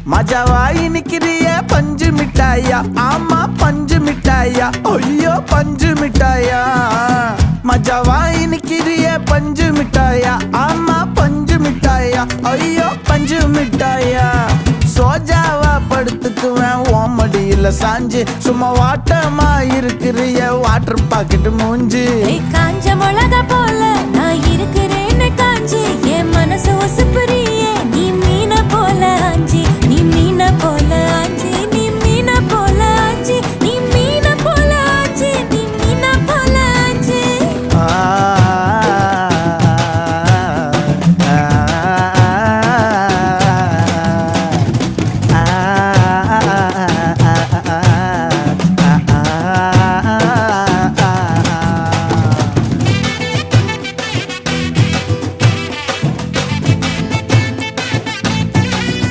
மஜாவாய் நிக்கிறிய பஞ்சு மிட்டாயா ஆமா பஞ்சு மிட்டாயா ஐயோ பஞ்சு மிட்டாயா மஜாவாய் நிக்கிறிய பஞ்சு மிட்டாயா ஆமா பஞ்சு மிட்டாயா ஐயோ பஞ்சு மிட்டாயா சோஜாவா படுத்துக்குவேன் ஓமடியில சாஞ்சு சும்மா வாட்டமா இருக்கிறிய வாட்டர் பாக்கெட் மூஞ்சி காஞ்ச மிளகா போல நான் இருக்கிறேன்னு காஞ்சி என் மனசு